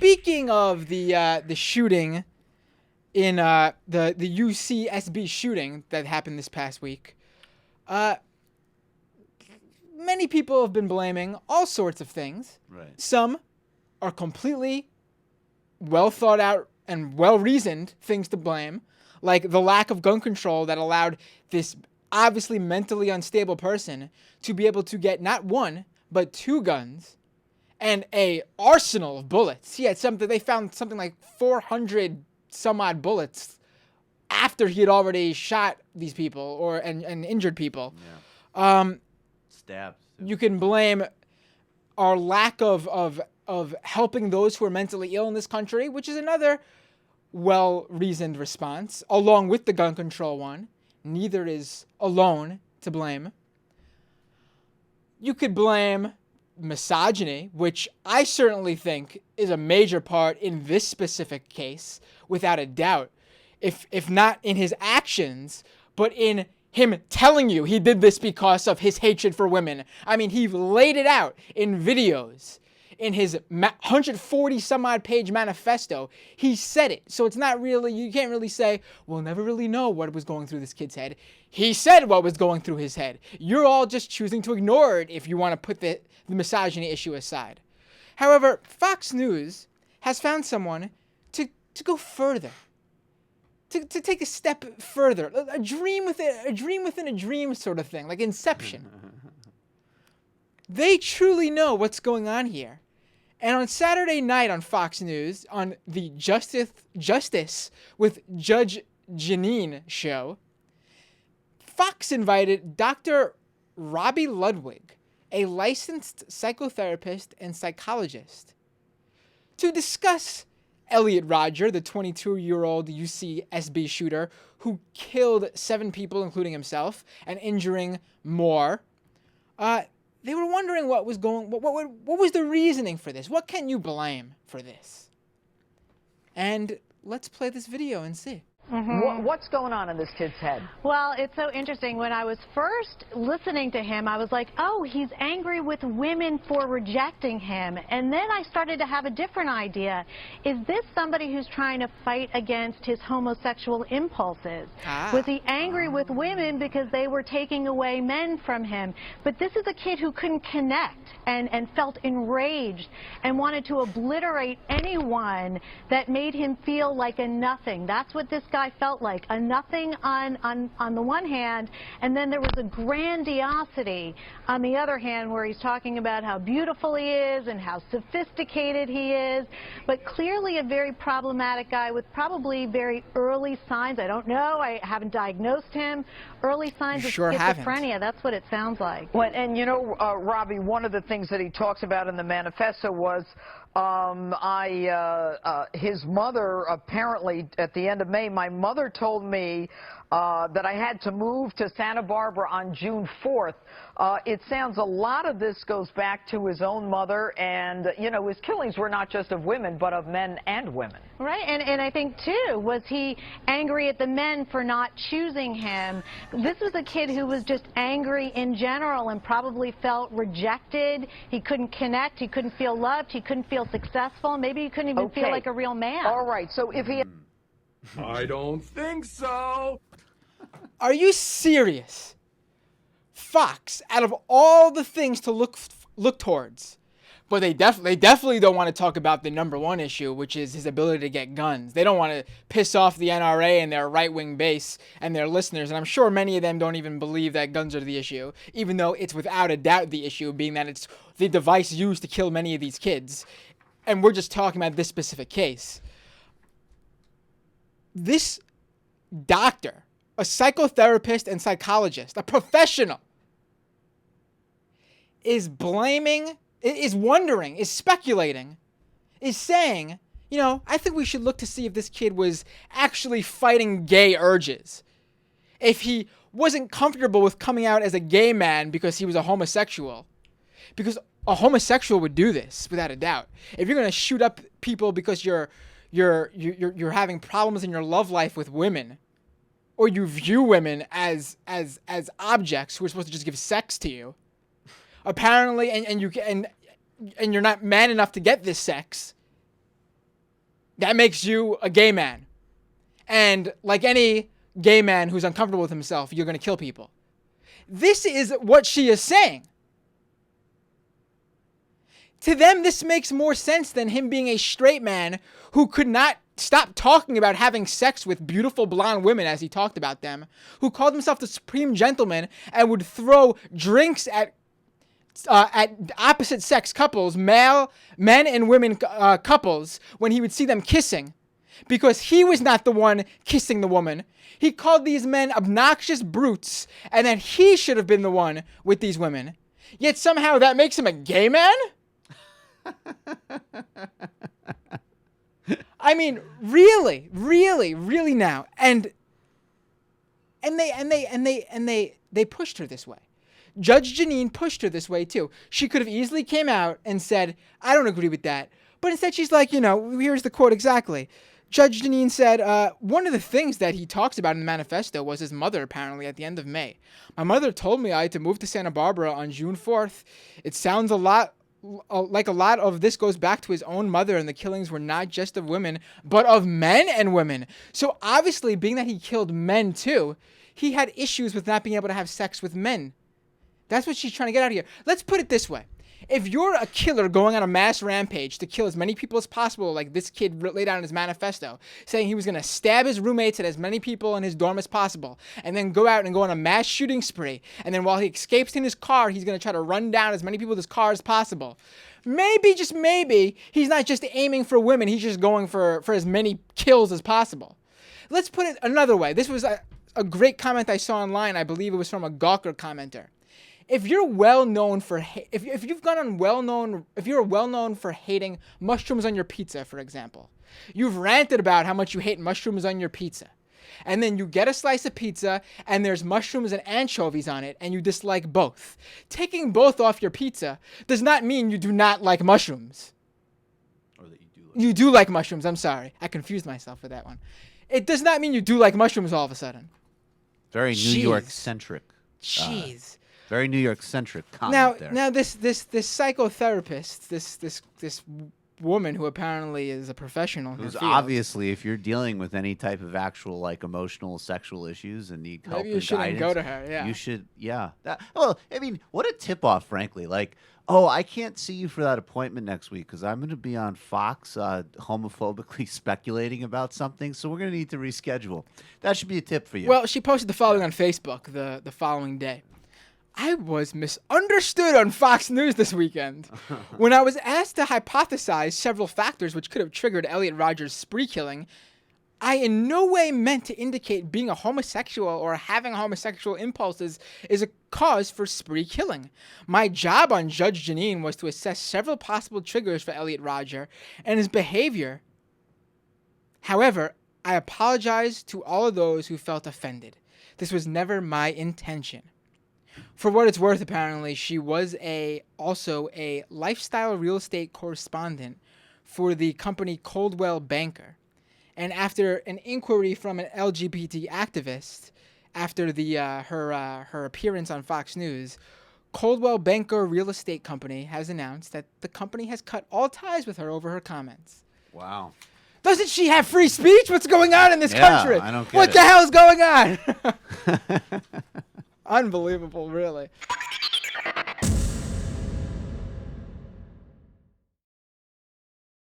speaking of the shooting in the UCSB shooting that happened this past week, many people have been blaming all sorts of things. Right. Some are completely well thought out and well reasoned things to blame, like the lack of gun control that allowed this obviously mentally unstable person to be able to get not one but two guns and a arsenal of bullets. They found something like 400 some odd bullets after he had already shot these people and injured people. Yeah. Stabs. You can blame our lack of helping those who are mentally ill in this country, which is another well-reasoned response, along with the gun control one. Neither is alone to blame. You could blame misogyny, which I certainly think is a major part in this specific case, without a doubt. If not in his actions, but in him telling you he did this because of his hatred for women. I mean, he laid it out in videos. In his 140 some odd page manifesto, he said it. So it's not really, you can't really say, we'll never really know what was going through this kid's head. He said what was going through his head. You're all just choosing to ignore it if you want to put the misogyny issue aside. However, Fox News has found someone to go further. To take a step further. A dream within a dream sort of thing, like Inception. They truly know what's going on here. And on Saturday night on Fox News, on the Justice with Judge Jeanine show, Fox invited Dr. Robbie Ludwig, a licensed psychotherapist and psychologist, to discuss Elliot Rodger, the 22-year-old UCSB shooter who killed 7 people, including himself, and injuring more. They were wondering what was the reasoning for this? What can you blame for this? And let's play this video and see. What's going on in this kid's head? Well, it's so interesting. When I was first listening to him, I was like, oh, he's angry with women for rejecting him. And then I started to have a different idea. Is this somebody who's trying to fight against his homosexual impulses? Was he angry with women because they were taking away men from him? But this is a kid who couldn't connect and felt enraged and wanted to obliterate anyone that made him feel like a nothing. That's what this guy felt like, a nothing on the one hand, and then there was a grandiosity on the other hand where he's talking about how beautiful he is and how sophisticated he is, but clearly a very problematic guy with probably very early signs. I don't know, I haven't diagnosed him. Early signs of schizophrenia, that's what it sounds like. Well, and you know, Robbie, one of the things that he talks about in the manifesto was his mother, apparently at the end of May, my mother told me that I had to move to Santa Barbara on June 4th. It sounds a lot of this goes back to his own mother, and, you know, his killings were not just of women, but of men and women. Right, and I think, too, was he angry at the men for not choosing him? This was a kid who was just angry in general and probably felt rejected. He couldn't connect. He couldn't feel loved. He couldn't feel successful. Maybe he couldn't even feel like a real man. All right, so if he... I don't think so. Are you serious? Fox, out of all the things to look towards, but they definitely don't want to talk about the number one issue, which is his ability to get guns. They don't want to piss off the NRA and their right-wing base and their listeners, and I'm sure many of them don't even believe that guns are the issue, even though it's without a doubt the issue, being that it's the device used to kill many of these kids. And we're just talking about this specific case. This doctor, a psychotherapist and psychologist, a professional, is blaming, is wondering, is speculating, is saying, you know, I think we should look to see if this kid was actually fighting gay urges. If he wasn't comfortable with coming out as a gay man because he was a homosexual. Because a homosexual would do this, without a doubt. If you're going to shoot up people because you're having problems in your love life with women, or you view women as objects who are supposed to just give sex to you, apparently, and you're not man enough to get this sex, that makes you a gay man. And like any gay man who's uncomfortable with himself, you're going to kill people. This is what she is saying. To them, this makes more sense than him being a straight man who could not stop talking about having sex with beautiful blonde women as he talked about them, who called himself the supreme gentleman and would throw drinks at opposite sex couples, men and women couples, when he would see them kissing, because he was not the one kissing the woman. He called these men obnoxious brutes, and that he should have been the one with these women. Yet somehow that makes him a gay man? I mean, really now. And they pushed her this way. Judge Jeanine pushed her this way too. She could have easily came out and said, I don't agree with that. But instead she's like, here's the quote exactly. Judge Jeanine said, one of the things that he talks about in the manifesto was his mother, apparently, at the end of May. My mother told me I had to move to Santa Barbara on June 4th. It sounds like a lot of this goes back to his own mother, and the killings were not just of women, but of men and women. So obviously, being that he killed men too, he had issues with not being able to have sex with men. That's what she's trying to get out of here. Let's put it this way. If you're a killer going on a mass rampage to kill as many people as possible, like this kid laid out in his manifesto, saying he was going to stab his roommates and as many people in his dorm as possible, and then go out and go on a mass shooting spree, and then while he escapes in his car, he's going to try to run down as many people with his car as possible. Maybe, just maybe, he's not just aiming for women, he's just going for as many kills as possible. Let's put it another way. This was a great comment I saw online. I believe it was from a Gawker commenter. If you're well known for if you're well known for hating mushrooms on your pizza, for example, you've ranted about how much you hate mushrooms on your pizza, and then you get a slice of pizza and there's mushrooms and anchovies on it, and you dislike both. Taking both off your pizza does not mean you do not like mushrooms. Or that you do. You do like mushrooms. I'm sorry, I confused myself with that one. It does not mean you do like mushrooms all of a sudden. Very New York centric. Jeez. Very New York centric comment there. Now this psychotherapist, this woman who apparently is a professional in her Who's field. obviously, if you're dealing with any type of actual like emotional sexual issues and need help, Maybe you and shouldn't guidance, go to her. Yeah, you should. Yeah. Well, I mean, what a tip off, frankly. Like, oh, I can't see you for that appointment next week because I'm going to be on Fox homophobically speculating about something, so we're going to need to reschedule. That should be a tip for you. Well, she posted the following on Facebook the following day. I was misunderstood on Fox News this weekend. When I was asked to hypothesize several factors which could have triggered Elliot Rodgers' spree killing, I in no way meant to indicate being a homosexual or having homosexual impulses is a cause for spree killing. My job on Judge Jeanine was to assess several possible triggers for Elliot Rodger and his behavior. However, I apologize to all of those who felt offended. This was never my intention. For what it's worth, apparently, she was also a lifestyle real estate correspondent for the company Coldwell Banker. And after an inquiry from an LGBT activist, after her appearance on Fox News, Coldwell Banker Real Estate Company has announced that the company has cut all ties with her over her comments. Wow. Doesn't she have free speech? What's going on in this country? I don't get what it. the hell is going on? Unbelievable, really.